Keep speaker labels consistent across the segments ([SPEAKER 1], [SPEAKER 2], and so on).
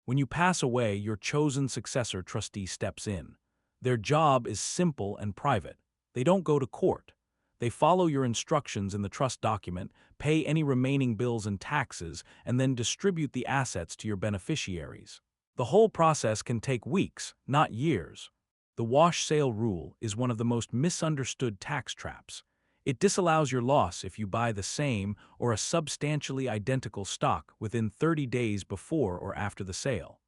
[SPEAKER 1] When you pass away, your chosen successor trustee steps in. Their job is simple and private. They don't go to court. They follow your instructions in the trust document, pay any remaining bills and taxes, and then distribute the assets to your beneficiaries. The whole process can take weeks, not years. The wash-sale rule is one of the most misunderstood tax traps. It disallows your loss if you buy the same or a substantially identical stock within 30 days before or after the sale.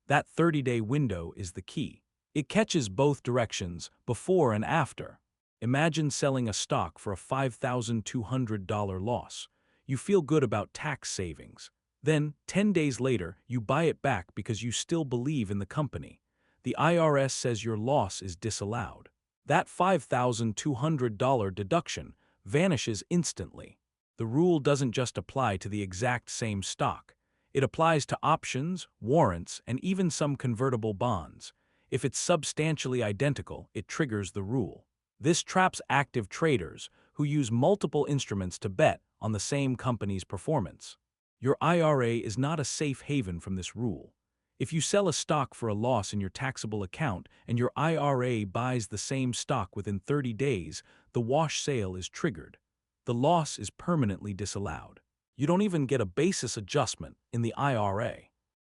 [SPEAKER 1] That 30-day window is the key. It catches both directions, before and after. Imagine selling a stock for a $5,200 loss. You feel good about tax savings. Then, 10 days later, you buy it back because you still believe in the company. The IRS says your loss is disallowed. That $5,200 deduction vanishes instantly. The rule doesn't just apply to the exact same stock. It applies to options, warrants, and even some convertible bonds. If it's substantially identical, it triggers the rule. This traps active traders who use multiple instruments to bet on the same company's performance. Your IRA is not a safe haven from this rule. If you sell a stock for a loss in your taxable account and your IRA buys the same stock within 30 days, the wash sale is triggered. The loss is permanently disallowed. You don't even get a basis adjustment in the IRA.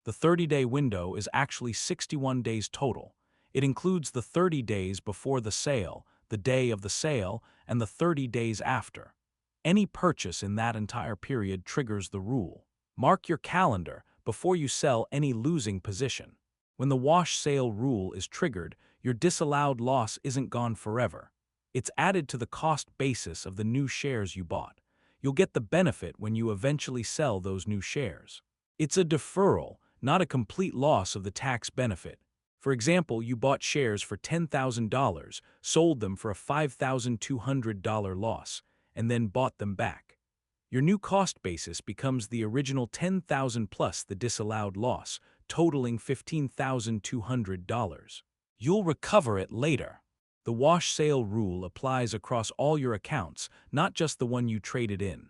[SPEAKER 1] The 30-day window is actually 61 days total. It includes the 30 days before the sale, the day of the sale, and the 30 days after. Any purchase in that entire period triggers the rule. Mark your calendar before you sell any losing position. When the wash sale rule is triggered, your disallowed loss isn't gone forever. It's added to the cost basis of the new shares you bought. You'll get the benefit when you eventually sell those new shares. It's a deferral, not a complete loss of the tax benefit. For example, you bought shares for $10,000, sold them for a $5,200 loss, and then bought them back. Your new cost basis becomes the original $10,000 plus the disallowed loss, totaling $15,200. You'll recover it later. The wash sale rule applies across all your accounts, not just the one you traded in.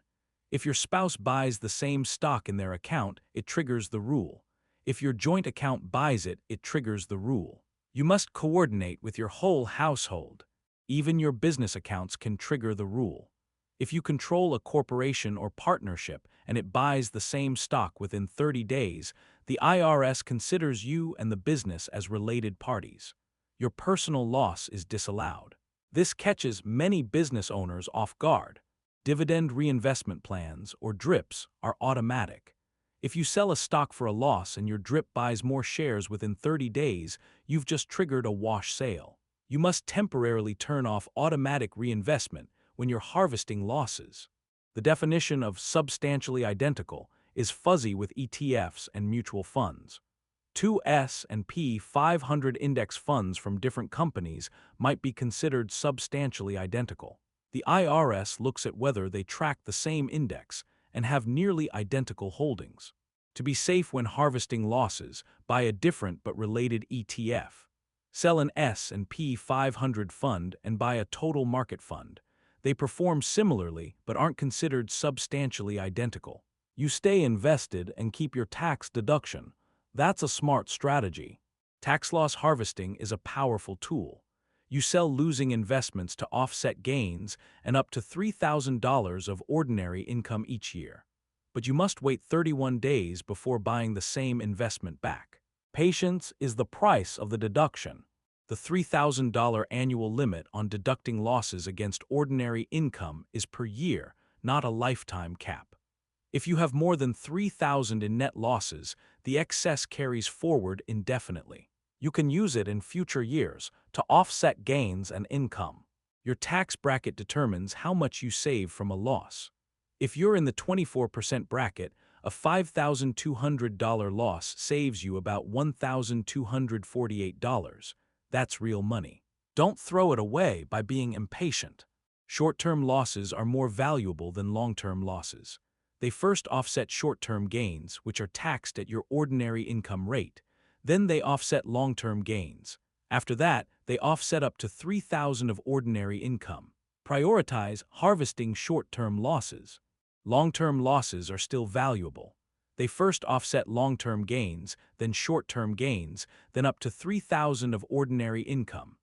[SPEAKER 1] If your spouse buys the same stock in their account, it triggers the rule. If your joint account buys it, it triggers the rule. You must coordinate with your whole household. Even your business accounts can trigger the rule. If you control a corporation or partnership and it buys the same stock within 30 days, the IRS considers you and the business as related parties. Your personal loss is disallowed. This catches many business owners off guard. Dividend reinvestment plans, or DRIPs, are automatic. If you sell a stock for a loss and your DRIP buys more shares within 30 days, you've just triggered a wash sale. You must temporarily turn off automatic reinvestment when you're harvesting losses. The definition of substantially identical is fuzzy with ETFs and mutual funds. Two S&P 500 index funds from different companies might be considered substantially identical. The IRS looks at whether they track the same index and have nearly identical holdings. To be safe when harvesting losses, buy a different but related ETF. Sell an S&P 500 fund and buy a total market fund. They perform similarly but aren't considered substantially identical. You stay invested and keep your tax deduction. That's a smart strategy. Tax loss harvesting is a powerful tool. You sell losing investments to offset gains and up to $3,000 of ordinary income each year. But you must wait 31 days before buying the same investment back. Patience is the price of the deduction. The $3,000 annual limit on deducting losses against ordinary income is per year, not a lifetime cap. If you have more than $3,000 in net losses, the excess carries forward indefinitely. You can use it in future years to offset gains and income. Your tax bracket determines how much you save from a loss. If you're in the 24% bracket, a $5,200 loss saves you about $1,248. That's real money. Don't throw it away by being impatient. Short-term losses are more valuable than long-term losses. They first offset short-term gains, which are taxed at your ordinary income rate. Then they offset long-term gains. After that, they offset up to $3,000 of ordinary income. Prioritize harvesting short-term losses. Long-term losses are still valuable. They first offset long-term gains, then short-term gains, then up to $3,000 of ordinary income.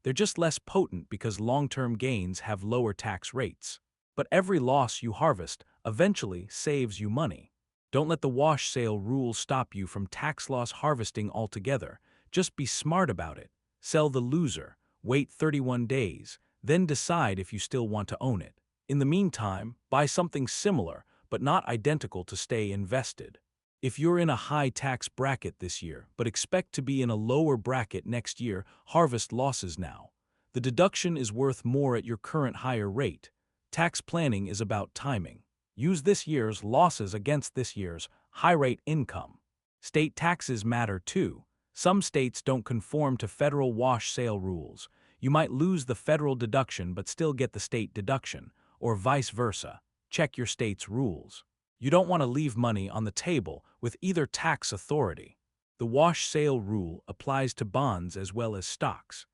[SPEAKER 1] They're just less potent because long-term gains have lower tax rates. But every loss you harvest eventually saves you money. Don't let the wash sale rule stop you from tax loss harvesting altogether. Just be smart about it. Sell the loser, wait 31 days, then decide if you still want to own it. In the meantime, buy something similar, but not identical to stay invested. If you're in a high tax bracket this year, but expect to be in a lower bracket next year, harvest losses now. The deduction is worth more at your current higher rate. Tax planning is about timing. Use this year's losses against this year's high-rate income. State taxes matter too. Some states don't conform to federal wash sale rules. You might lose the federal deduction but still get the state deduction, or vice versa. Check your state's rules. You don't want to leave money on the table with either tax authority. The wash sale rule applies to bonds as well as stocks.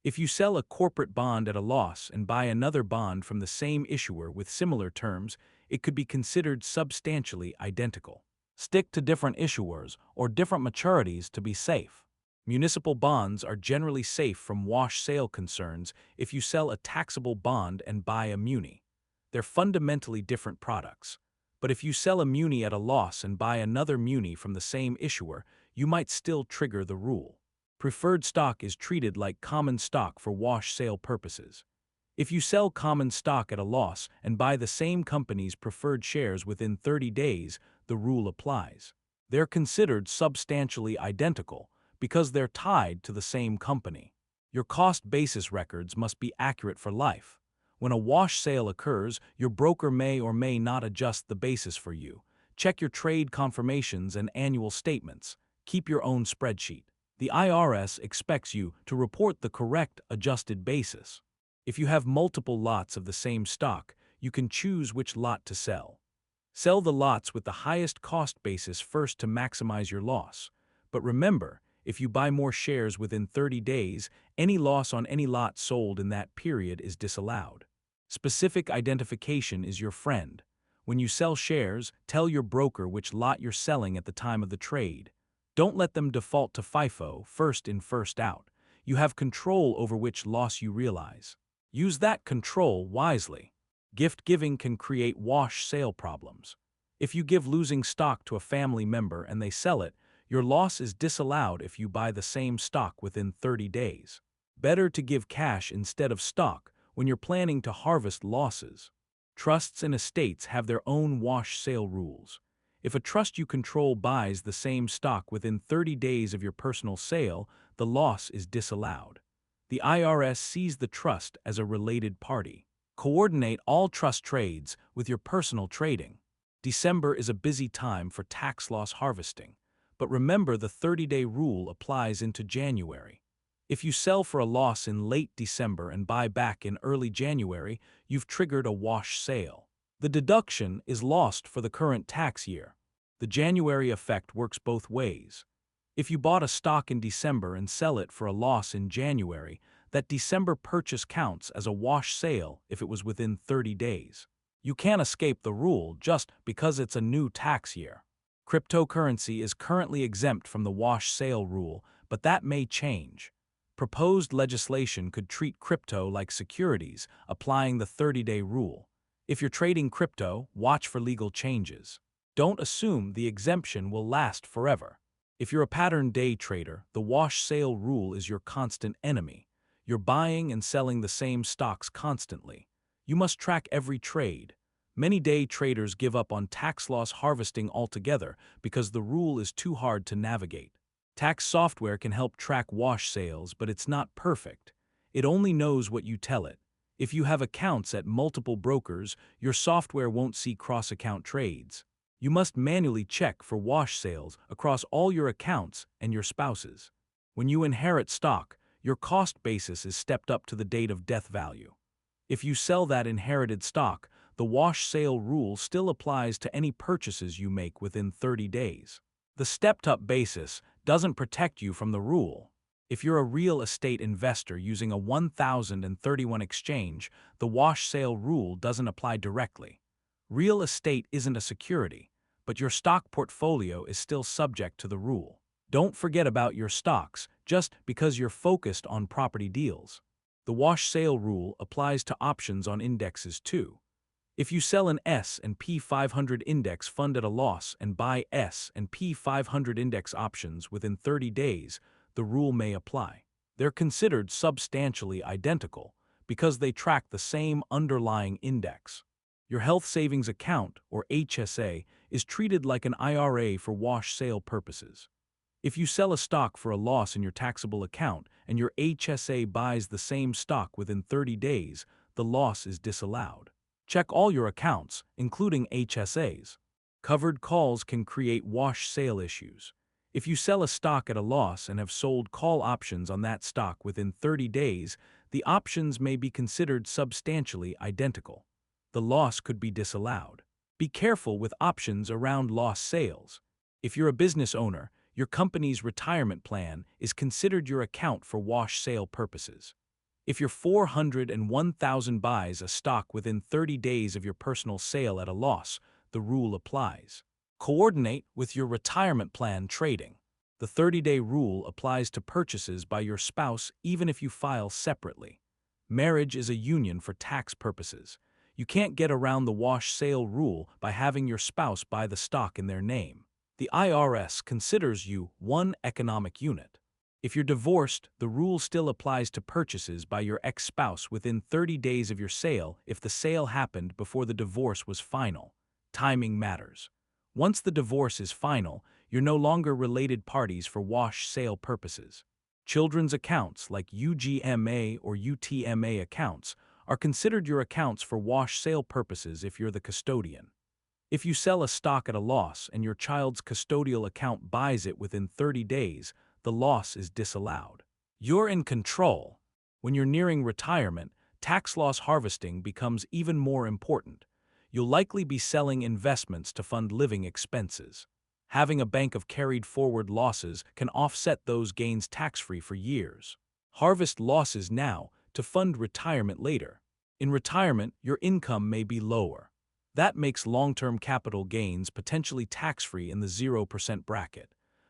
[SPEAKER 1] If you sell a corporate bond at a loss and buy another bond from the same issuer with similar terms, it could be considered substantially identical. Stick to different issuers or different maturities to be safe. Municipal bonds are generally safe from wash sale concerns if you sell a taxable bond and buy a muni. They're fundamentally different products. But if you sell a muni at a loss and buy another muni from the same issuer, you might still trigger the rule. Preferred stock is treated like common stock for wash sale purposes. If you sell common stock at a loss and buy the same company's preferred shares within 30 days, the rule applies. They're considered substantially identical because they're tied to the same company. Your cost basis records must be accurate for life. When a wash sale occurs, your broker may or may not adjust the basis for you. Check your trade confirmations and annual statements. Keep your own spreadsheet. The IRS expects you to report the correct adjusted basis. If you have multiple lots of the same stock, you can choose which lot to sell. Sell the lots with the highest cost basis first to maximize your loss. But remember, if you buy more shares within 30 days, any loss on any lot sold in that period is disallowed. Specific identification is your friend. When you sell shares, tell your broker which lot you're selling at the time of the trade. Don't let them default to FIFO, first in, first out. You have control over which loss you realize. Use that control wisely. Gift giving can create wash sale problems. If you give losing stock to a family member and they sell it, your loss is disallowed if you buy the same stock within 30 days. Better to give cash instead of stock when you're planning to harvest losses. Trusts and estates have their own wash sale rules. If a trust you control buys the same stock within 30 days of your personal sale, the loss is disallowed. The IRS sees the trust as a related party. Coordinate all trust trades with your personal trading. December is a busy time for tax loss harvesting, but remember the 30-day rule applies into January. If you sell for a loss in late December and buy back in early January, you've triggered a wash sale. The deduction is lost for the current tax year. The January effect works both ways. If you bought a stock in December and sell it for a loss in January, that December purchase counts as a wash sale if it was within 30 days. You can't escape the rule just because it's a new tax year. Cryptocurrency is currently exempt from the wash sale rule, but that may change. Proposed legislation could treat crypto like securities, applying the 30-day rule. If you're trading crypto, watch for legal changes. Don't assume the exemption will last forever. If you're a pattern day trader, the wash sale rule is your constant enemy. You're buying and selling the same stocks constantly. You must track every trade. Many day traders give up on tax loss harvesting altogether because the rule is too hard to navigate. Tax software can help track wash sales, but it's not perfect. It only knows what you tell it. If you have accounts at multiple brokers, your software won't see cross-account trades. You must manually check for wash sales across all your accounts and your spouse's. When you inherit stock, your cost basis is stepped up to the date of death value. If you sell that inherited stock, the wash sale rule still applies to any purchases you make within 30 days. The stepped-up basis doesn't protect you from the rule. If you're a real estate investor using a 1031 exchange, the wash sale rule doesn't apply directly. Real estate isn't a security, but your stock portfolio is still subject to the rule. Don't forget about your stocks just because you're focused on property deals. The wash sale rule applies to options on indexes too. If you sell an S&P 500 index fund at a loss and buy S&P 500 index options within 30 days, the rule may apply. They're considered substantially identical because they track the same underlying index. Your health savings account, or HSA, is treated like an IRA for wash sale purposes. If you sell a stock for a loss in your taxable account and your HSA buys the same stock within 30 days, the loss is disallowed. Check all your accounts, including HSAs. Covered calls can create wash sale issues. If you sell a stock at a loss and have sold call options on that stock within 30 days, the options may be considered substantially identical. The loss could be disallowed. Be careful with options around lost sales. If you're a business owner, your company's retirement plan is considered your account for wash sale purposes. If your 401,000 buys a stock within 30 days of your personal sale at a loss, the rule applies. Coordinate with your retirement plan trading. The 30-day rule applies to purchases by your spouse even if you file separately. Marriage is a union for tax purposes. You can't get around the wash sale rule by having your spouse buy the stock in their name. The IRS considers you one economic unit. If you're divorced, the rule still applies to purchases by your ex-spouse within 30 days of your sale if the sale happened before the divorce was final. Timing matters. Once the divorce is final, you're no longer related parties for wash sale purposes. Children's accounts, like UGMA or UTMA accounts, are considered your accounts for wash sale purposes if you're the custodian. If you sell a stock at a loss and your child's custodial account buys it within 30 days, the loss is disallowed. You're in control. When you're nearing retirement, tax loss harvesting becomes even more important. You'll likely be selling investments to fund living expenses. Having a bank of carried forward losses can offset those gains tax-free for years. Harvest losses now to fund retirement later. In retirement, your income may be lower. That makes long-term capital gains potentially tax-free in the 0% bracket.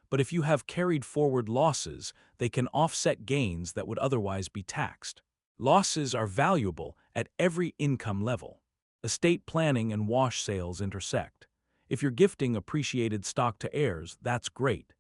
[SPEAKER 1] But if you have carried forward losses, they can offset gains that would otherwise be taxed. Losses are valuable at every income level. Estate planning and wash sales intersect. If you're gifting appreciated stock to heirs, that's great.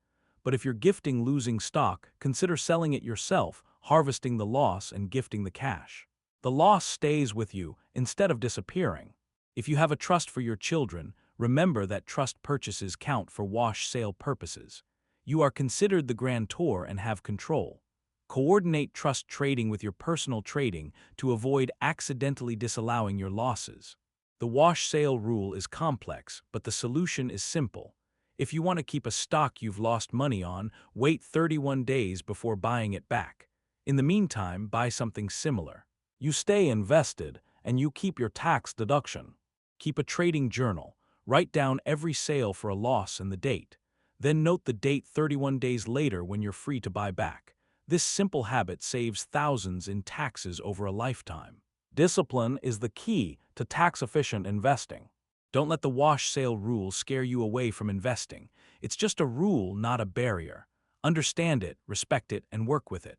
[SPEAKER 1] But if you're gifting losing stock, consider selling it yourself, harvesting the loss and gifting the cash. The loss stays with you instead of disappearing. If you have a trust for your children, remember that trust purchases count for wash sale purposes. You are considered the grantor and have control. Coordinate trust trading with your personal trading to avoid accidentally disallowing your losses. The wash sale rule is complex, but the solution is simple. If you want to keep a stock you've lost money on, wait 31 days before buying it back. In the meantime, buy something similar. You stay invested, and you keep your tax deduction. Keep a trading journal. Write down every sale for a loss and the date. Then note the date 31 days later when you're free to buy back. This simple habit saves thousands in taxes over a lifetime. Discipline is the key to tax-efficient investing. Don't let the wash sale rule scare you away from investing. It's just a rule, not a barrier. Understand it, respect it, and work with it.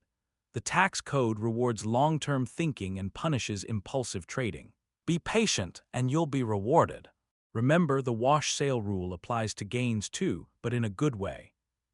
[SPEAKER 1] The tax code rewards long-term thinking and punishes impulsive trading. Be patient, and you'll be rewarded. Remember, the wash sale rule applies to gains too, but in a good way.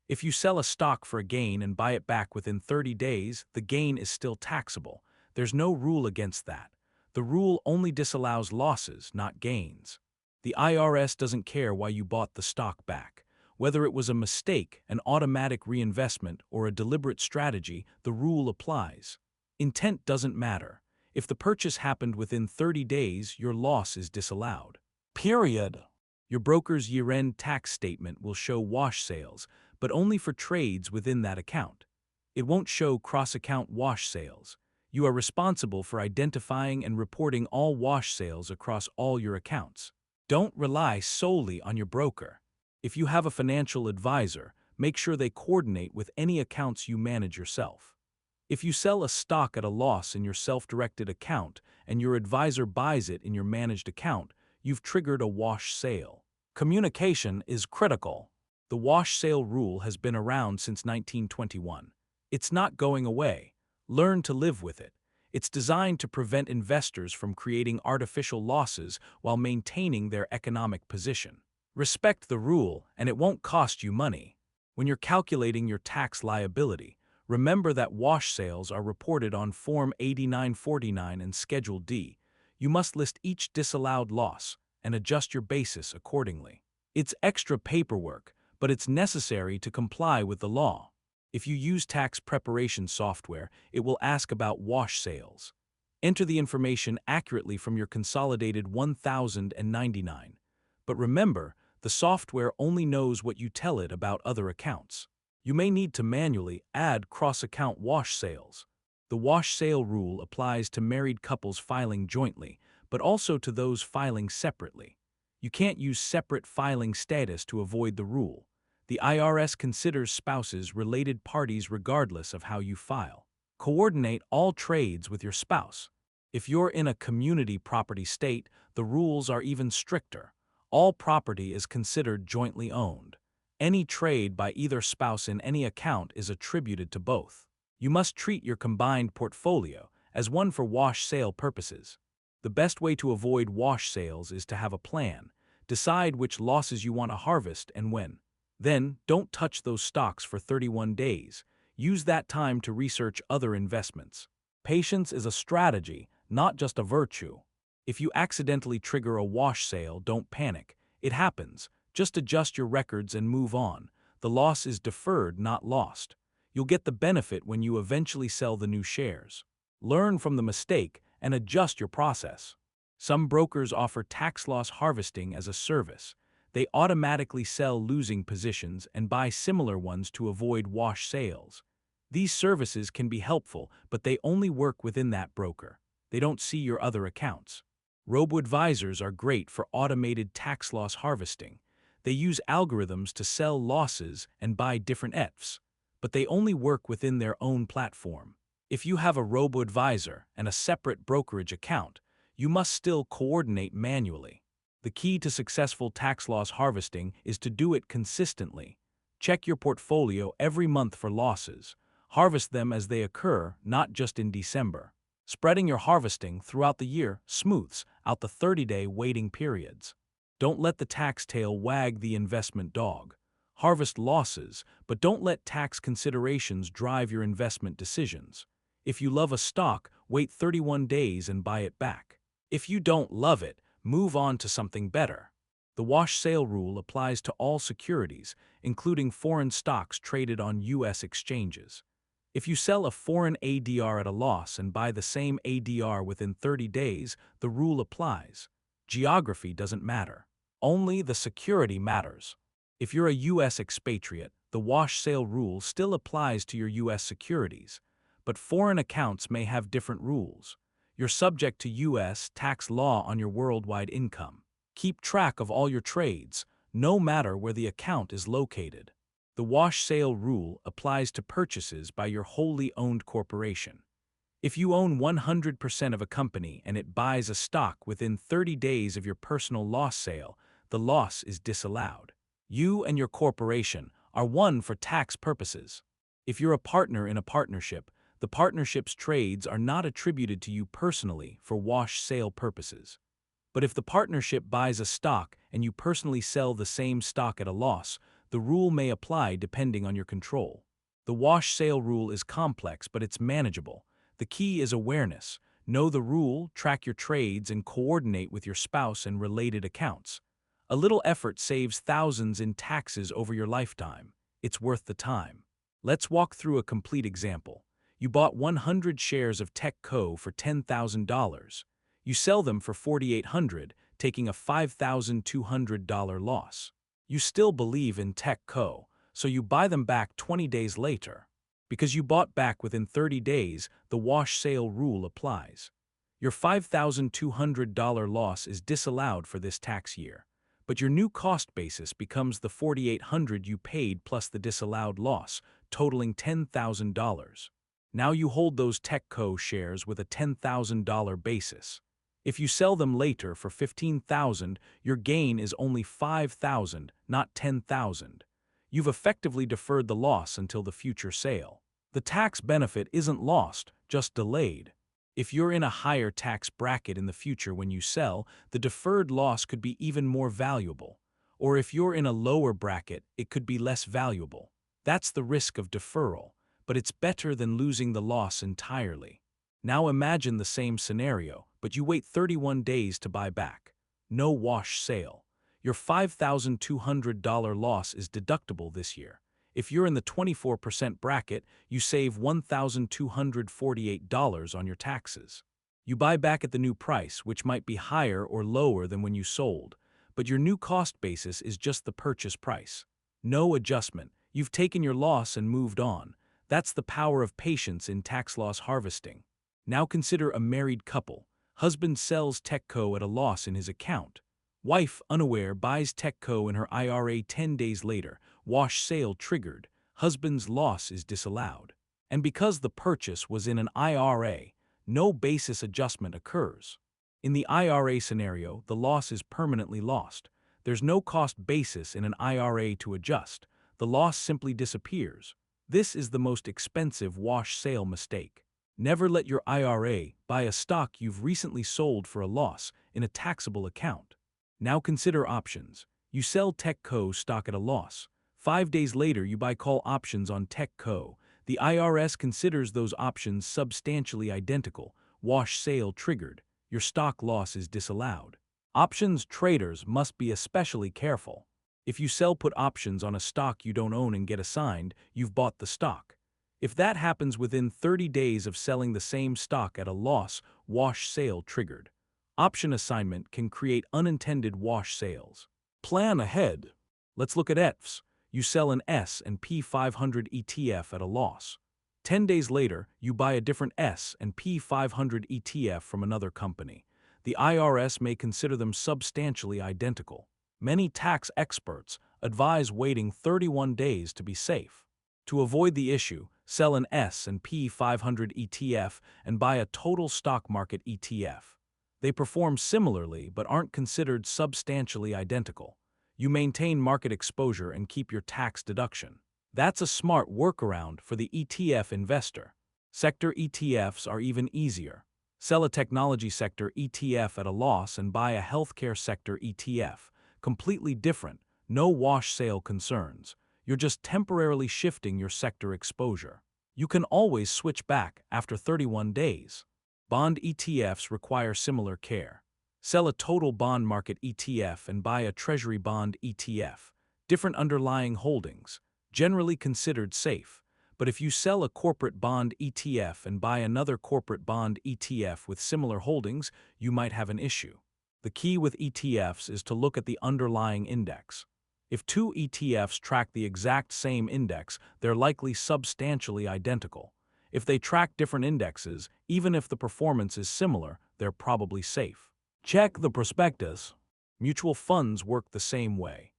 [SPEAKER 1] If you sell a stock for a gain and buy it back within 30 days, the gain is still taxable. There's no rule against that. The rule only disallows losses, not gains. The IRS doesn't care why you bought the stock back. Whether it was a mistake, an automatic reinvestment, or a deliberate strategy, the rule applies. Intent doesn't matter. If the purchase happened within 30 days, your loss is disallowed. Period. Your broker's year-end tax statement will show wash sales, but only for trades within that account. It won't show cross-account wash sales. You are responsible for identifying and reporting all wash sales across all your accounts. Don't rely solely on your broker. If you have a financial advisor, make sure they coordinate with any accounts you manage yourself. If you sell a stock at a loss in your self-directed account and your advisor buys it in your managed account, you've triggered a wash sale. Communication is critical. The wash sale rule has been around since 1921. It's not going away. Learn to live with it. It's designed to prevent investors from creating artificial losses while maintaining their economic position. Respect the rule, and it won't cost you money. When you're calculating your tax liability, remember that wash sales are reported on Form 8949 and Schedule D. You must list each disallowed loss and adjust your basis accordingly. It's extra paperwork, but it's necessary to comply with the law. If you use tax preparation software, it will ask about wash sales. Enter the information accurately from your consolidated 1099. But remember, the software only knows what you tell it about other accounts. You may need to manually add cross-account wash sales. The wash sale rule applies to married couples filing jointly, but also to those filing separately. You can't use separate filing status to avoid the rule. The IRS considers spouses related parties regardless of how you file. Coordinate all trades with your spouse. If you're in a community property state, the rules are even stricter. All property is considered jointly owned. Any trade by either spouse in any account is attributed to both. You must treat your combined portfolio as one for wash sale purposes. The best way to avoid wash sales is to have a plan. Decide which losses you want to harvest and when. Then, don't touch those stocks for 31 days. Use that time to research other investments. Patience is a strategy, not just a virtue. If you accidentally trigger a wash sale, don't panic. It happens. Just adjust your records and move on. The loss is deferred, not lost. You'll get the benefit when you eventually sell the new shares. Learn from the mistake and adjust your process. Some brokers offer tax loss harvesting as a service. They automatically sell losing positions and buy similar ones to avoid wash sales. These services can be helpful, but they only work within that broker. They don't see your other accounts. Robo-advisors are great for automated tax loss harvesting. They use algorithms to sell losses and buy different ETFs, but they only work within their own platform. If you have a robo-advisor and a separate brokerage account, you must still coordinate manually. The key to successful tax loss harvesting is to do it consistently. Check your portfolio every month for losses. Harvest them as they occur, not just in December. Spreading your harvesting throughout the year smooths out the 30-day waiting periods. Don't let the tax tail wag the investment dog. Harvest losses, but don't let tax considerations drive your investment decisions. If you love a stock, wait 31 days and buy it back. If you don't love it, move on to something better. The wash sale rule applies to all securities, including foreign stocks traded on U.S. exchanges. If you sell a foreign ADR at a loss and buy the same ADR within 30 days, the rule applies. Geography doesn't matter. Only the security matters. If you're a U.S. expatriate, the wash sale rule still applies to your U.S. securities, but foreign accounts may have different rules. You're subject to U.S. tax law on your worldwide income. Keep track of all your trades, no matter where the account is located. The wash sale rule applies to purchases by your wholly owned corporation. If you own 100% of a company and it buys a stock within 30 days of your personal loss sale, the loss is disallowed. You and your corporation are one for tax purposes. If you're a partner in a partnership, the partnership's trades are not attributed to you personally for wash sale purposes. But if the partnership buys a stock and you personally sell the same stock at a loss, the rule may apply depending on your control. The wash sale rule is complex, but it's manageable. The key is awareness. Know the rule, track your trades, and coordinate with your spouse and related accounts. A little effort saves thousands in taxes over your lifetime. It's worth the time. Let's walk through a complete example. You bought 100 shares of TechCo for $10,000. You sell them for $4,800, taking a $5,200 loss. You still believe in TechCo, so you buy them back 20 days later. Because you bought back within 30 days, the wash sale rule applies. Your $5,200 loss is disallowed for this tax year, but your new cost basis becomes the $4,800 you paid plus the disallowed loss, totaling $10,000. Now you hold those TechCo shares with a $10,000 basis. If you sell them later for $15,000, your gain is only $5,000, not $10,000. You've effectively deferred the loss until the future sale. The tax benefit isn't lost, just delayed. If you're in a higher tax bracket in the future when you sell, the deferred loss could be even more valuable. Or if you're in a lower bracket, it could be less valuable. That's the risk of deferral, but it's better than losing the loss entirely. Now imagine the same scenario, but you wait 31 days to buy back. No wash sale. Your $5,200 loss is deductible this year. If you're in the 24% bracket, you save $1,248 on your taxes. You buy back at the new price, which might be higher or lower than when you sold, but your new cost basis is just the purchase price. No adjustment. You've taken your loss and moved on. That's the power of patience in tax loss harvesting. Now consider a married couple. Husband sells TechCo at a loss in his account. Wife, unaware, buys TechCo in her IRA 10 days later. Wash sale triggered. Husband's loss is disallowed. And because the purchase was in an IRA, no basis adjustment occurs. In the IRA scenario, the loss is permanently lost. There's no cost basis in an IRA to adjust. The loss simply disappears. This is the most expensive wash sale mistake. Never let your IRA buy a stock you've recently sold for a loss in a taxable account. Now consider options. You sell TechCo stock at a loss. 5 days later, you buy call options on TechCo. The IRS considers those options substantially identical. Wash sale triggered. Your stock loss is disallowed. Options traders must be especially careful. If you sell put options on a stock you don't own and get assigned, you've bought the stock. If that happens within 30 days of selling the same stock at a loss, wash sale triggered. Option assignment can create unintended wash sales. Plan ahead. Let's look at ETFs. You sell an S&P 500 ETF at a loss. 10 days later, you buy a different S&P 500 ETF from another company. The IRS may consider them substantially identical. Many tax experts advise waiting 31 days to be safe. To avoid the issue, sell an S&P 500 ETF and buy a total stock market ETF. They perform similarly but aren't considered substantially identical. You maintain market exposure and keep your tax deduction. That's a smart workaround for the ETF investor. Sector ETFs are even easier. Sell a technology sector ETF at a loss and buy a healthcare sector ETF. Completely different, no wash sale concerns. You're just temporarily shifting your sector exposure. You can always switch back after 31 days. Bond ETFs require similar care. Sell a total bond market ETF and buy a treasury bond ETF. Different underlying holdings, generally considered safe. But if you sell a corporate bond ETF and buy another corporate bond ETF with similar holdings, you might have an issue. The key with ETFs is to look at the underlying index. If two ETFs track the exact same index, they're likely substantially identical. If they track different indexes, even if the performance is similar, they're probably safe. Check the prospectus. Mutual funds work the same way.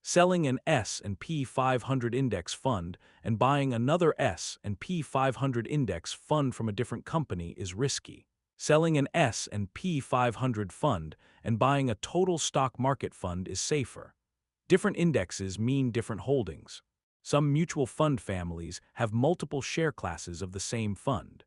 [SPEAKER 1] Selling an S&P 500 index fund and buying another S&P 500 index fund from a different company is risky. Selling an S&P 500 fund and buying a total stock market fund is safer. Different indexes mean different holdings. Some mutual fund families have multiple share classes of the same fund.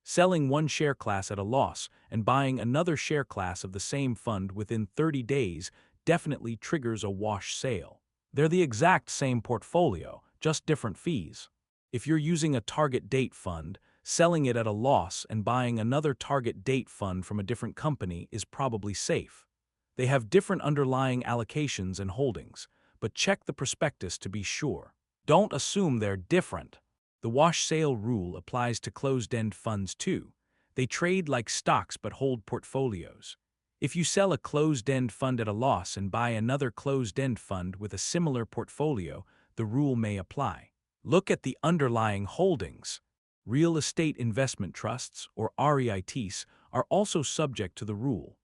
[SPEAKER 1] Selling one share class at a loss and buying another share class of the same fund within 30 days definitely triggers a wash sale. They're the exact same portfolio, just different fees. If you're using a target date fund, selling it at a loss and buying another target date fund from a different company is probably safe. They have different underlying allocations and holdings, but check the prospectus to be sure. Don't assume they're different. The wash sale rule applies to closed-end funds too. They trade like stocks but hold portfolios. If you sell a closed-end fund at a loss and buy another closed-end fund with a similar portfolio, the rule may apply. Look at the underlying holdings. Real estate investment trusts, or REITs, are also subject to the rule.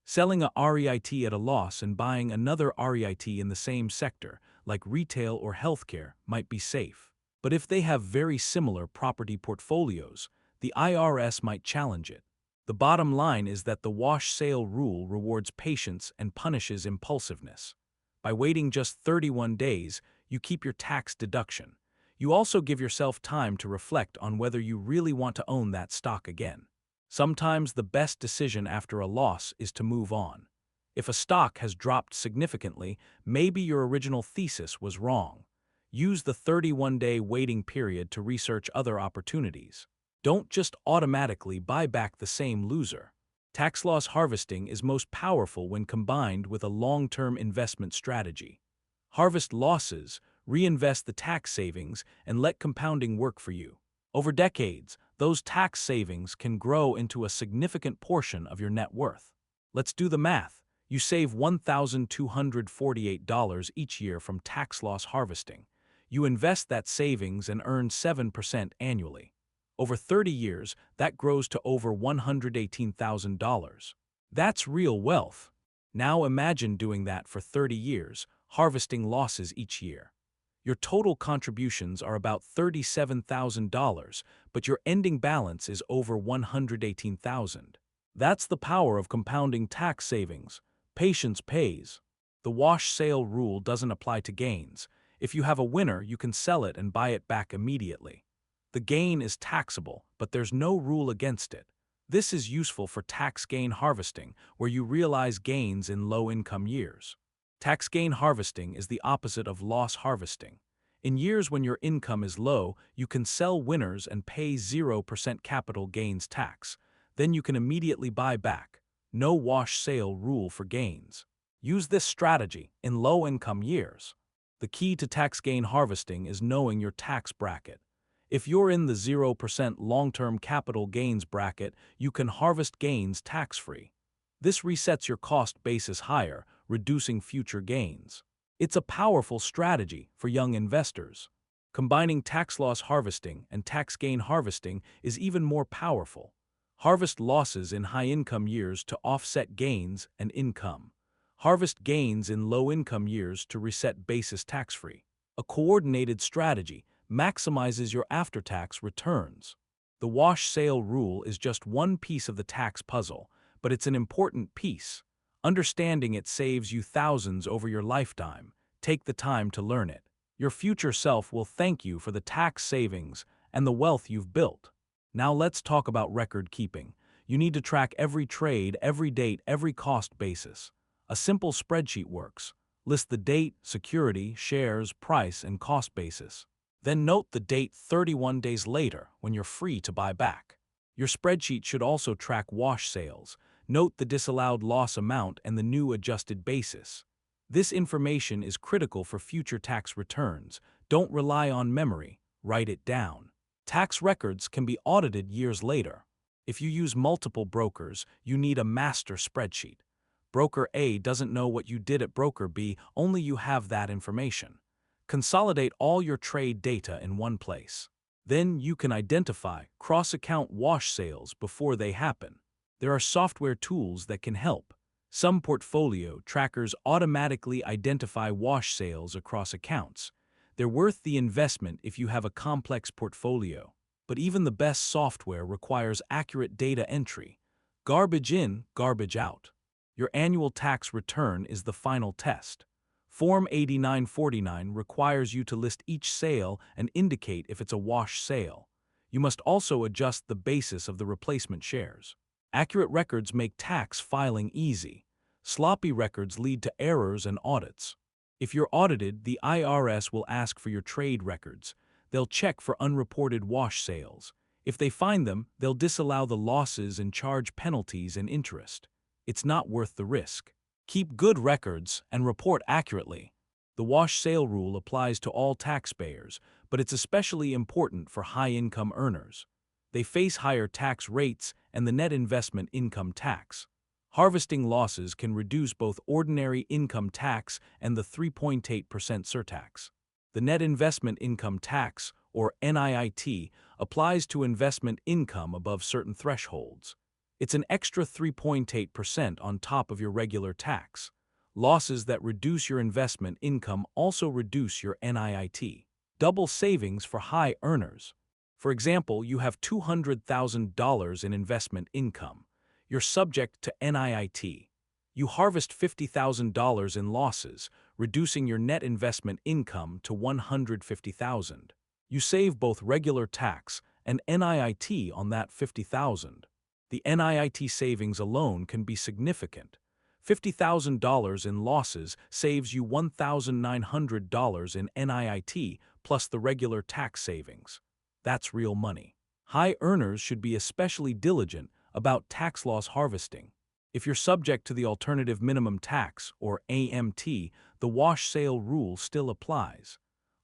[SPEAKER 1] Selling a REIT at a loss and buying another REIT in the same sector, like retail or healthcare, might be safe. But if they have very similar property portfolios, the IRS might challenge it. The bottom line is that the wash sale rule rewards patience and punishes impulsiveness. By waiting just 31 days, you keep your tax deduction. You also give yourself time to reflect on whether you really want to own that stock again. Sometimes the best decision after a loss is to move on. If a stock has dropped significantly, maybe your original thesis was wrong. Use the 31-day waiting period to research other opportunities. Don't just automatically buy back the same loser. Tax loss harvesting is most powerful when combined with a long-term investment strategy. Harvest losses, reinvest the tax savings, and let compounding work for you. Over decades, those tax savings can grow into a significant portion of your net worth. Let's do the math. You save $1,248 each year from tax loss harvesting. You invest that savings and earn 7% annually. Over 30 years, that grows to over $118,000. That's real wealth. Now imagine doing that for 30 years, harvesting losses each year. Your total contributions are about $37,000, but your ending balance is over $118,000. That's the power of compounding tax savings. Patience pays. The wash sale rule doesn't apply to gains. If you have a winner, you can sell it and buy it back immediately. The gain is taxable, but there's no rule against it. This is useful for tax gain harvesting, where you realize gains in low-income years. Tax gain harvesting is the opposite of loss harvesting. In years when your income is low, you can sell winners and pay 0% capital gains tax. Then you can immediately buy back. No wash sale rule for gains. Use this strategy in low-income years. The key to tax gain harvesting is knowing your tax bracket. If you're in the 0% long-term capital gains bracket, you can harvest gains tax-free. This resets your cost basis higher, reducing future gains. It's a powerful strategy for young investors. Combining tax loss harvesting and tax gain harvesting is even more powerful. Harvest losses in high-income years to offset gains and income. Harvest gains in low-income years to reset basis tax-free. A coordinated strategy maximizes your after-tax returns. The wash sale rule is just one piece of the tax puzzle, but it's an important piece. Understanding it saves you thousands over your lifetime. Take the time to learn it. Your future self will thank you for the tax savings and the wealth you've built. Now let's talk about record keeping. You need to track every trade, every date, every cost basis. A simple spreadsheet works. List the date, security, shares, price, and cost basis. Then note the date 31 days later when you're free to buy back. Your spreadsheet should also track wash sales. Note the disallowed loss amount and the new adjusted basis. This information is critical for future tax returns. Don't rely on memory. Write it down. Tax records can be audited years later. If you use multiple brokers, you need a master spreadsheet. Broker A doesn't know what you did at broker B, only you have that information. Consolidate all your trade data in one place. Then you can identify cross-account wash sales before they happen. There are software tools that can help. Some portfolio trackers automatically identify wash sales across accounts. They're worth the investment if you have a complex portfolio. But even the best software requires accurate data entry. Garbage in, garbage out. Your annual tax return is the final test. Form 8949 requires you to list each sale and indicate if it's a wash sale. You must also adjust the basis of the replacement shares. Accurate records make tax filing easy. Sloppy records lead to errors and audits. If you're audited, the IRS will ask for your trade records. They'll check for unreported wash sales. If they find them, they'll disallow the losses and charge penalties and interest. It's not worth the risk. Keep good records and report accurately. The wash sale rule applies to all taxpayers, but it's especially important for high-income earners. They face higher tax rates and the net investment income tax. Harvesting losses can reduce both ordinary income tax and the 3.8% surtax. The net investment income tax, or NIIT, applies to investment income above certain thresholds. It's an extra 3.8% on top of your regular tax. Losses that reduce your investment income also reduce your NIIT. Double savings for high earners. For example, you have $200,000 in investment income. you're subject to NIIT. You harvest $50,000 in losses, reducing your net investment income to $150,000. You save both regular tax and NIIT on that $50,000. The NIIT savings alone can be significant. $50,000 in losses saves you $1,900 in NIIT plus the regular tax savings. That's real money. High earners should be especially diligent about tax loss harvesting. If you're subject to the alternative minimum tax, or AMT, the wash sale rule still applies.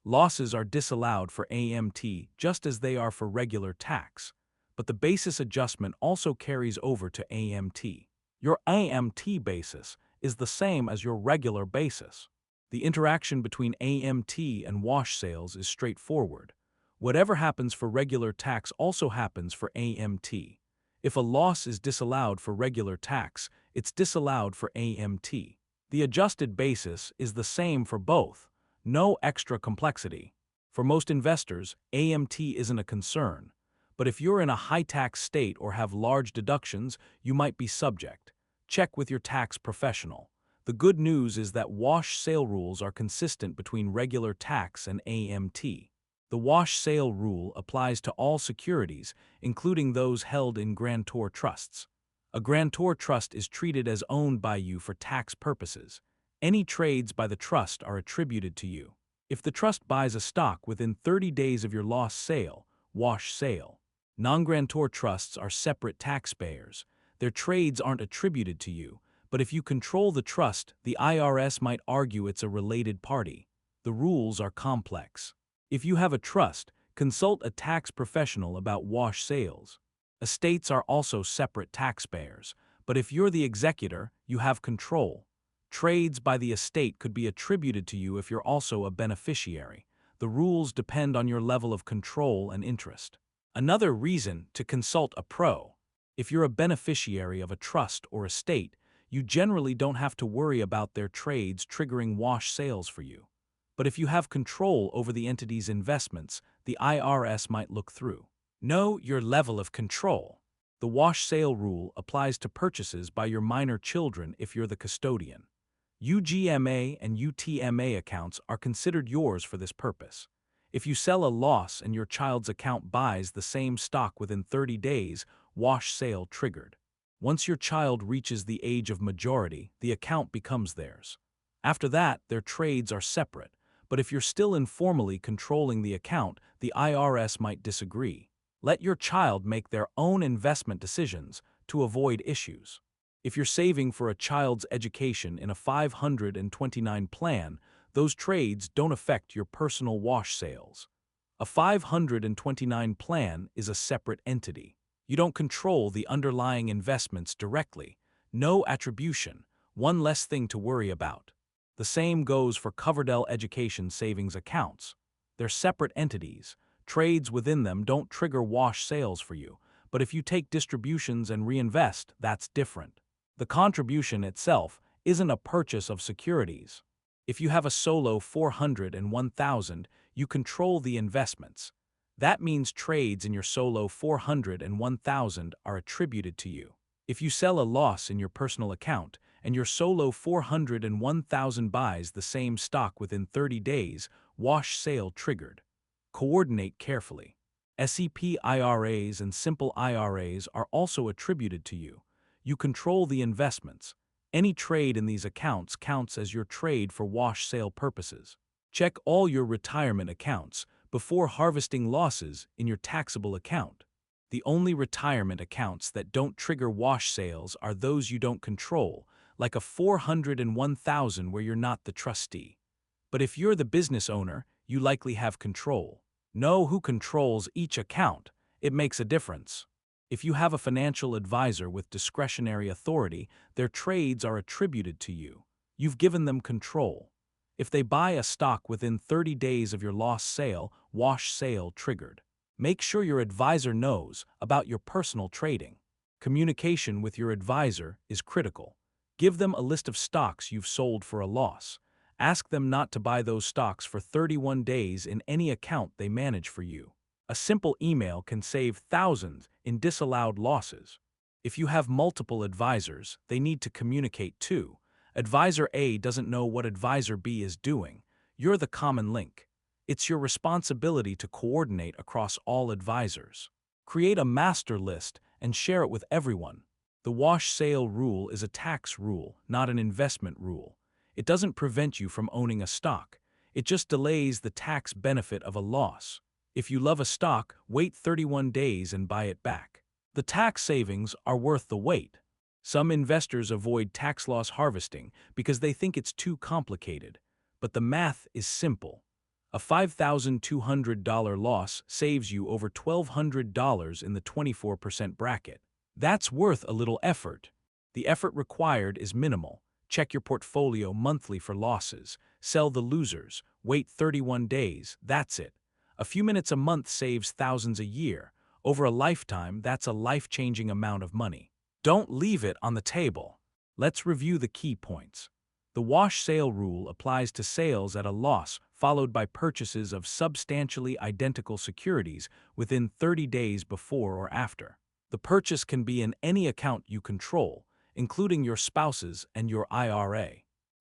[SPEAKER 1] Losses are disallowed for AMT just as they are for regular tax, but the basis adjustment also carries over to AMT. Your AMT basis is the same as your regular basis. The interaction between AMT and wash sales is straightforward. Whatever happens for regular tax also happens for AMT. If a loss is disallowed for regular tax, it's disallowed for AMT. The adjusted basis is the same for both. No extra complexity. For most investors, AMT isn't a concern. But if you're in a high-tax state or have large deductions, you might be subject. Check with your tax professional. The good news is that wash sale rules are consistent between regular tax and AMT. The wash sale rule applies to all securities, including those held in grantor trusts. A grantor trust is treated as owned by you for tax purposes. Any trades by the trust are attributed to you. If the trust buys a stock within 30 days of your lost sale, wash sale. Non-grantor trusts are separate taxpayers. Their trades aren't attributed to you, but if you control the trust, the IRS might argue it's a related party. The rules are complex. If you have a trust, consult a tax professional about wash sales. Estates are also separate taxpayers, but if you're the executor, you have control. Trades by the estate could be attributed to you if you're also a beneficiary. The rules depend on your level of control and interest. Another reason to consult a pro. If you're a beneficiary of a trust or estate, you generally don't have to worry about their trades triggering wash sales for you. But if you have control over the entity's investments, the IRS might look through. Know your level of control. The wash sale rule applies to purchases by your minor children if you're the custodian. UGMA and UTMA accounts are considered yours for this purpose. If you sell a loss and your child's account buys the same stock within 30 days, wash sale triggered. Once your child reaches the age of majority, the account becomes theirs. After that, their trades are separate, but if you're still informally controlling the account, the IRS might disagree. Let your child make their own investment decisions to avoid issues. If you're saving for a child's education in a 529 plan, those trades don't affect your personal wash sales. A 529 plan is a separate entity. You don't control the underlying investments directly. No attribution, one less thing to worry about. The same goes for Coverdell Education Savings accounts. They're separate entities. Trades within them don't trigger wash sales for you, but if you take distributions and reinvest, that's different. The contribution itself isn't a purchase of securities. If you have a solo 400 and 1000, you control the investments. That means trades in your solo 400 and 1000 are attributed to you. If you sell a loss in your personal account and your solo 400 and 1000 buys the same stock within 30 days, wash sale triggered. Coordinate carefully. SEP IRAs and simple IRAs are also attributed to you. You control the investments. Any trade in these accounts counts as your trade for wash sale purposes. Check all your retirement accounts before harvesting losses in your taxable account. The only retirement accounts that don't trigger wash sales are those you don't control, like a 400 and 1000 where you're not the trustee. But if you're the business owner, you likely have control. Know who controls each account. It makes a difference. If you have a financial advisor with discretionary authority, their trades are attributed to you. You've given them control. If they buy a stock within 30 days of your lost sale, wash sale triggered. Make sure your advisor knows about your personal trading. Communication with your advisor is critical. Give them a list of stocks you've sold for a loss. Ask them not to buy those stocks for 31 days in any account they manage for you. A simple email can save thousands in disallowed losses. If you have multiple advisors, they need to communicate too. Advisor A doesn't know what Advisor B is doing. You're the common link. It's your responsibility to coordinate across all advisors. Create a master list and share it with everyone. The wash-sale rule is a tax rule, not an investment rule. It doesn't prevent you from owning a stock. It just delays the tax benefit of a loss. If you love a stock, wait 31 days and buy it back. The tax savings are worth the wait. Some investors avoid tax loss harvesting because they think it's too complicated. But the math is simple. A $5,200 loss saves you over $1,200 in the 24% bracket. That's worth a little effort. The effort required is minimal. Check your portfolio monthly for losses. Sell the losers. Wait 31 days. That's it. A few minutes a month saves thousands a year. Over a lifetime, that's a life-changing amount of money. Don't leave it on the table. Let's review the key points. The wash-sale rule applies to sales at a loss followed by purchases of substantially identical securities within 30 days before or after. The purchase can be in any account you control, including your spouse's and your IRA.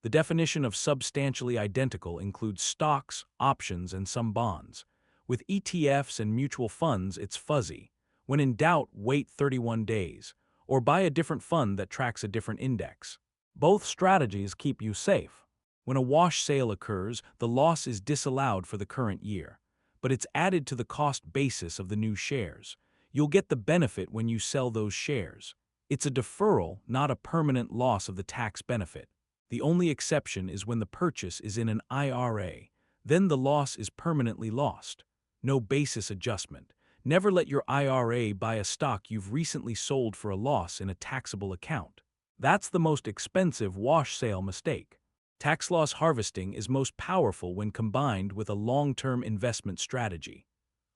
[SPEAKER 1] The definition of substantially identical includes stocks, options, and some bonds. With ETFs and mutual funds, it's fuzzy. When in doubt, wait 31 days, or buy a different fund that tracks a different index. Both strategies keep you safe. When a wash sale occurs, the loss is disallowed for the current year, but it's added to the cost basis of the new shares. You'll get the benefit when you sell those shares. It's a deferral, not a permanent loss of the tax benefit. The only exception is when the purchase is in an IRA. Then the loss is permanently lost. No basis adjustment. Never let your IRA buy a stock you've recently sold for a loss in a taxable account. That's the most expensive wash sale mistake. Tax loss harvesting is most powerful when combined with a long-term investment strategy.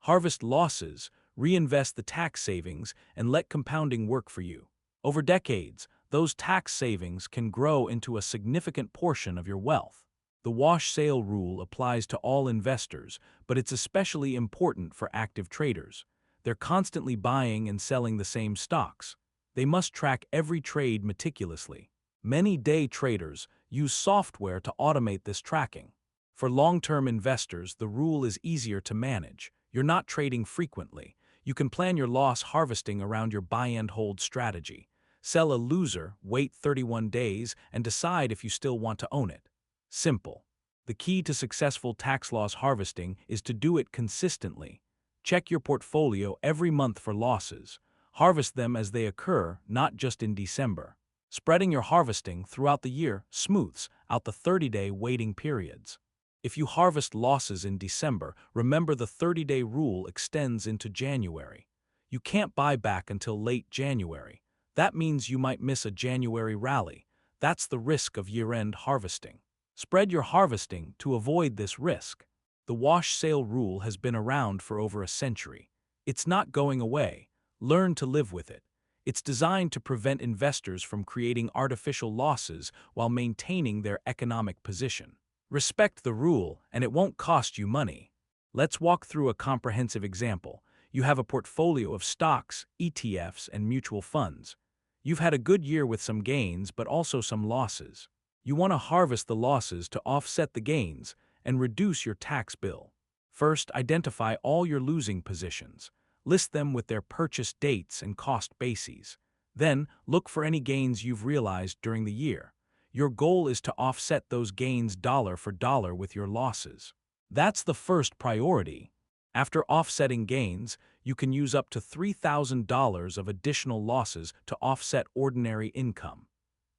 [SPEAKER 1] Harvest losses, reinvest the tax savings, and let compounding work for you. Over decades, those tax savings can grow into a significant portion of your wealth. The wash sale rule applies to all investors, but it's especially important for active traders. They're constantly buying and selling the same stocks. They must track every trade meticulously. Many day traders use software to automate this tracking. For long-term investors, the rule is easier to manage. You're not trading frequently. You can plan your loss harvesting around your buy and hold strategy. Sell a loser, wait 31 days, and decide if you still want to own it. Simple. The key to successful tax loss harvesting is to do it consistently. Check your portfolio every month for losses. Harvest them as they occur, not just in December. Spreading your harvesting throughout the year smooths out the 30-day waiting periods. If you harvest losses in December, remember the 30-day rule extends into January. You can't buy back until late January. That means you might miss a January rally. That's the risk of year-end harvesting. Spread your harvesting to avoid this risk. The wash sale rule has been around for over a century. It's not going away. Learn to live with it. It's designed to prevent investors from creating artificial losses while maintaining their economic position. Respect the rule, and it won't cost you money. Let's walk through a comprehensive example. You have a portfolio of stocks, ETFs, and mutual funds. You've had a good year with some gains, but also some losses. You want to harvest the losses to offset the gains and reduce your tax bill. First, identify all your losing positions. List them with their purchase dates and cost bases. Then, look for any gains you've realized during the year. Your goal is to offset those gains dollar for dollar with your losses. That's the first priority. After offsetting gains, you can use up to $3,000 of additional losses to offset ordinary income.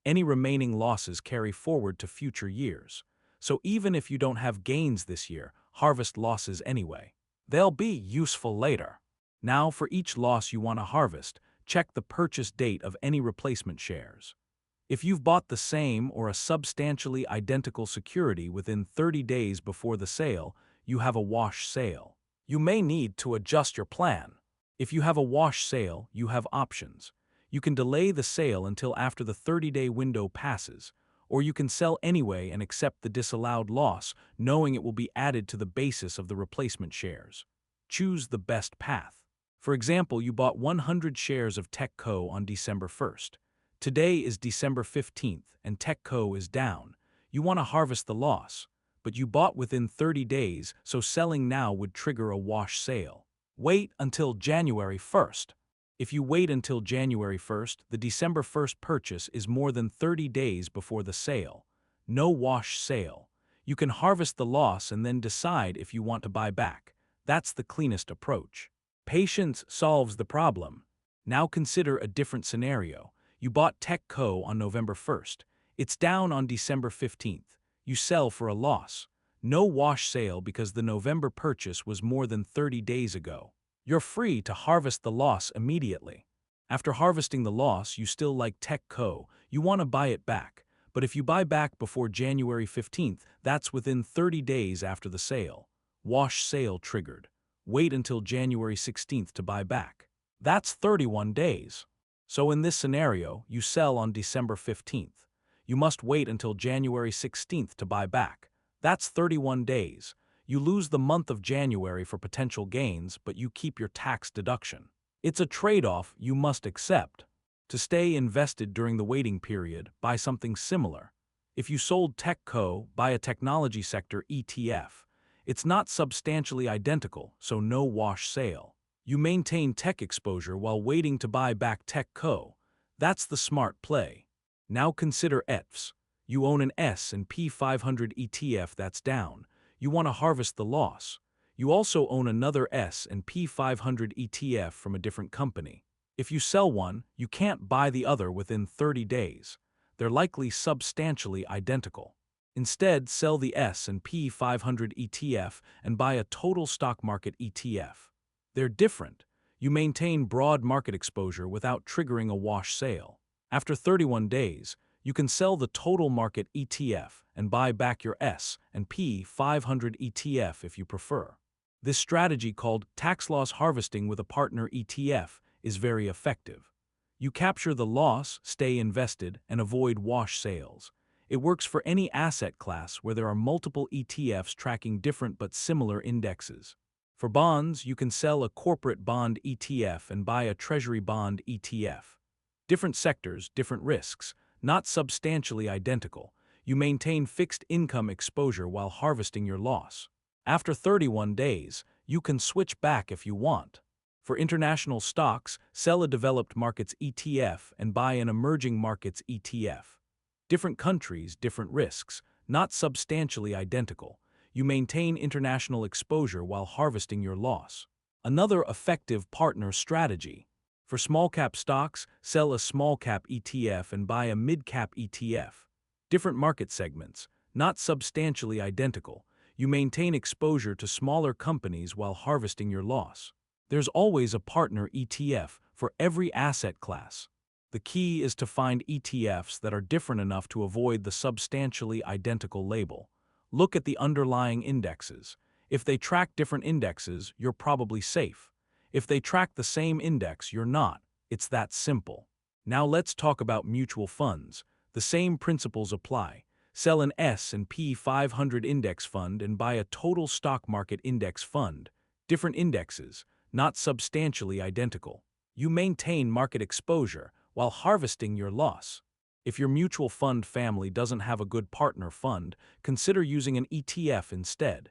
[SPEAKER 1] Any remaining losses carry forward to future years. So even if you don't have gains this year, harvest losses anyway. They'll be useful later. Now, for each loss you want to harvest, check the purchase date of any replacement shares. If you've bought the same or a substantially identical security within 30 days before the sale, you have a wash sale. You may need to adjust your plan. If you have a wash sale, you have options. You can delay the sale until after the 30-day window passes, or you can sell anyway and accept the disallowed loss, knowing it will be added to the basis of the replacement shares. Choose the best path. For example, you bought 100 shares of TechCo on December 1st. Today is December 15th, and TechCo is down. You want to harvest the loss, but you bought within 30 days, so selling now would trigger a wash sale. Wait until January 1st. If you wait until January 1st, the December 1st purchase is more than 30 days before the sale. No wash sale. You can harvest the loss and then decide if you want to buy back. That's the cleanest approach. Patience solves the problem. Now consider a different scenario. You bought TechCo on November 1st. It's down on December 15th. You sell for a loss. No wash sale because the November purchase was more than 30 days ago. You're free to harvest the loss immediately. After harvesting the loss, you still like TechCo. You want to buy it back. But if you buy back before January 15th, that's within 30 days after the sale. Wash sale triggered. Wait until January 16th to buy back. That's 31 days. So in this scenario, you sell on December 15th. You must wait until January 16th to buy back. That's 31 days. You lose the month of January for potential gains, but you keep your tax deduction. It's a trade-off you must accept. To stay invested during the waiting period, buy something similar. If you sold TechCo, buy a technology sector ETF. It's not substantially identical, so no wash sale. You maintain tech exposure while waiting to buy back TechCo. That's the smart play. Now consider ETFs. You own an S&P 500 ETF that's down. You want to harvest the loss. You also own another S&P 500 ETF from a different company. If you sell one, you can't buy the other within 30 days. They're likely substantially identical. Instead, sell the S&P 500 ETF and buy a total stock market ETF. They're different. You maintain broad market exposure without triggering a wash sale. After 31 days, you can sell the total market ETF and buy back your S&P 500 ETF if you prefer. This strategy, called tax loss harvesting with a partner ETF, is very effective. You capture the loss, stay invested, and avoid wash sales. It works for any asset class where there are multiple ETFs tracking different but similar indexes. For bonds, you can sell a corporate bond ETF and buy a treasury bond ETF. Different sectors, different risks, not substantially identical. You maintain fixed income exposure while harvesting your loss. After 31 days, you can switch back if you want. For international stocks, sell a developed markets ETF and buy an emerging markets ETF. Different countries, different risks, not substantially identical. You maintain international exposure while harvesting your loss. Another effective partner strategy. For small-cap stocks, sell a small-cap ETF and buy a mid-cap ETF. Different market segments, not substantially identical. You maintain exposure to smaller companies while harvesting your loss. There's always a partner ETF for every asset class. The key is to find ETFs that are different enough to avoid the substantially identical label. Look at the underlying indexes. If they track different indexes, you're probably safe. If they track the same index, you're not. It's that simple. Now let's talk about mutual funds. The same principles apply. Sell an S&P 500 index fund and buy a total stock market index fund. Different indexes, not substantially identical. You maintain market exposure while harvesting your loss. If your mutual fund family doesn't have a good partner fund, consider using an ETF instead.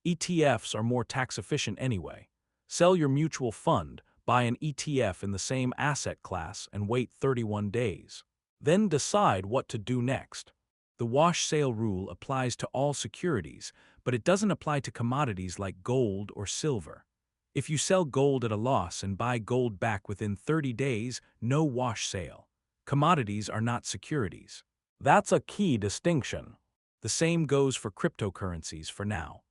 [SPEAKER 1] ETFs are more tax efficient anyway. Sell your mutual fund, buy an ETF in the same asset class, and wait 31 days. Then decide what to do next. The wash sale rule applies to all securities, but it doesn't apply to commodities like gold or silver. If you sell gold at a loss and buy gold back within 30 days, no wash sale. Commodities are not securities. That's a key distinction. The same goes for cryptocurrencies for now.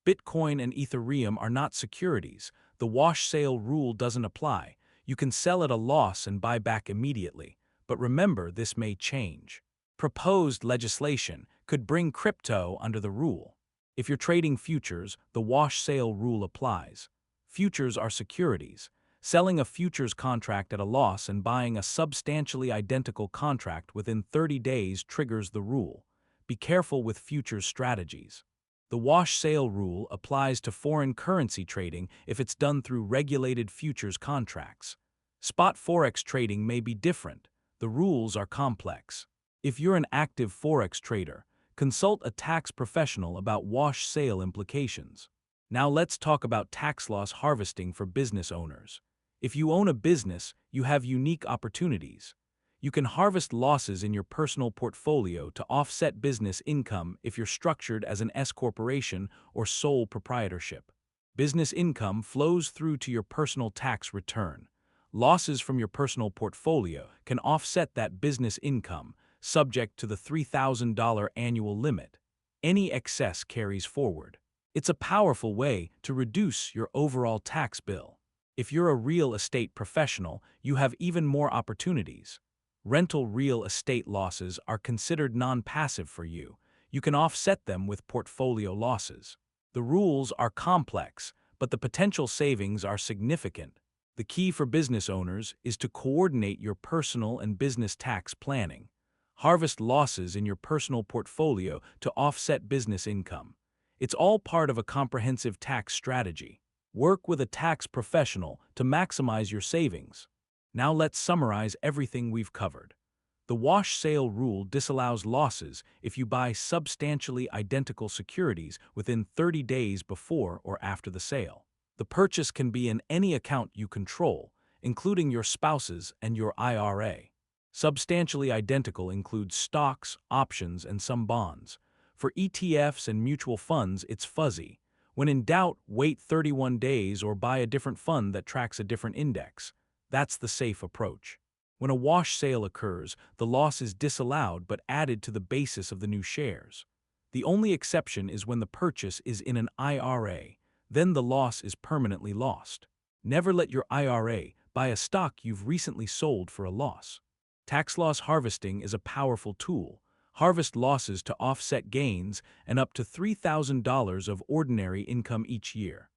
[SPEAKER 1] Bitcoin and Ethereum are not securities. The wash sale rule doesn't apply. You can sell at a loss and buy back immediately. But remember, this may change. Proposed legislation could bring crypto under the rule. If you're trading futures, the wash sale rule applies. Futures are securities. Selling a futures contract at a loss and buying a substantially identical contract within 30 days triggers the rule. Be careful with futures strategies. The wash sale rule applies to foreign currency trading if it's done through regulated futures contracts. Spot forex trading may be different. The rules are complex. If you're an active forex trader, consult a tax professional about wash sale implications. Now let's talk about tax loss harvesting for business owners. If you own a business, you have unique opportunities. You can harvest losses in your personal portfolio to offset business income if you're structured as an S corporation or sole proprietorship. Business income flows through to your personal tax return. Losses from your personal portfolio can offset that business income, subject to the $3,000 annual limit. Any excess carries forward. It's a powerful way to reduce your overall tax bill. If you're a real estate professional, you have even more opportunities. Rental real estate losses are considered non-passive for you. You can offset them with portfolio losses. The rules are complex, but the potential savings are significant. The key for business owners is to coordinate your personal and business tax planning. Harvest losses in your personal portfolio to offset business income. It's all part of a comprehensive tax strategy. Work with a tax professional to maximize your savings. Now let's summarize everything we've covered. The wash sale rule disallows losses if you buy substantially identical securities within 30 days before or after the sale. The purchase can be in any account you control, including your spouse's and your IRA. Substantially identical includes stocks, options, and some bonds. For ETFs and mutual funds, it's fuzzy. When in doubt, wait 31 days or buy a different fund that tracks a different index. That's the safe approach. When a wash sale occurs, the loss is disallowed but added to the basis of the new shares. The only exception is when the purchase is in an IRA. Then the loss is permanently lost. Never let your IRA buy a stock you've recently sold for a loss. Tax loss harvesting is a powerful tool. Harvest losses to offset gains and up to $3,000 of ordinary income each year.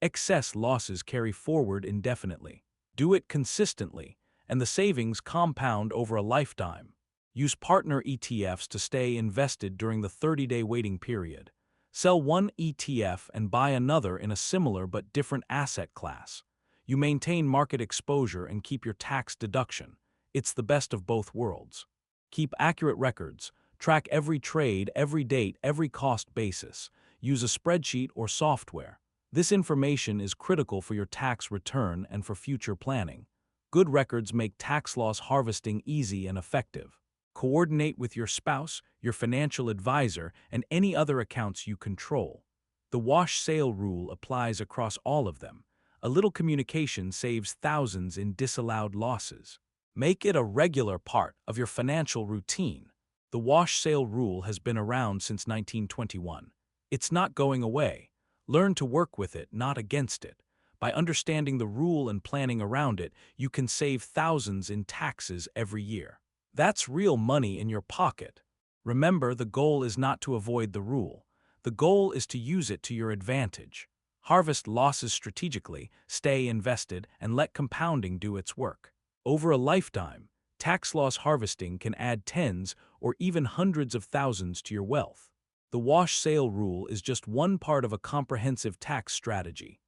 [SPEAKER 1] Excess losses carry forward indefinitely. Do it consistently, and the savings compound over a lifetime. Use partner ETFs to stay invested during the 30-day waiting period. Sell one ETF and buy another in a similar but different asset class. You maintain market exposure and keep your tax deduction. It's the best of both worlds. Keep accurate records. Track every trade, every date, every cost basis. Use a spreadsheet or software. This information is critical for your tax return and for future planning. Good records make tax loss harvesting easy and effective. Coordinate with your spouse, your financial advisor, and any other accounts you control. The wash sale rule applies across all of them. A little communication saves thousands in disallowed losses. Make it a regular part of your financial routine. The wash sale rule has been around since 1921. It's not going away. Learn to work with it, not against it. By understanding the rule and planning around it, you can save thousands in taxes every year. That's real money in your pocket. Remember, the goal is not to avoid the rule. The goal is to use it to your advantage. Harvest losses strategically, stay invested, and let compounding do its work. Over a lifetime, tax loss harvesting can add tens or even hundreds of thousands to your wealth. The wash sale rule is just one part of a comprehensive tax strategy.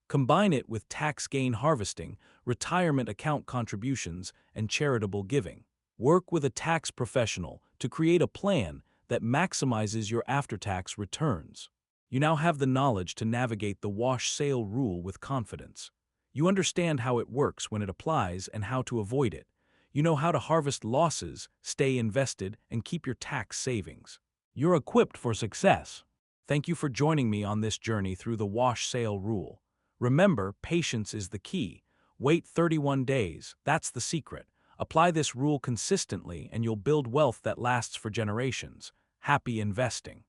[SPEAKER 1] Combine it with tax gain harvesting, retirement account contributions, and charitable giving. Work with a tax professional to create a plan that maximizes your after-tax returns. You now have the knowledge to navigate the wash sale rule with confidence. You understand how it works when it applies and how to avoid it. You know how to harvest losses, stay invested, and keep your tax savings. You're equipped for success. Thank you for joining me on this journey through the wash sale rule. Remember, patience is the key. Wait 31 days, that's the secret. Apply this rule consistently and you'll build wealth that lasts for generations. Happy investing.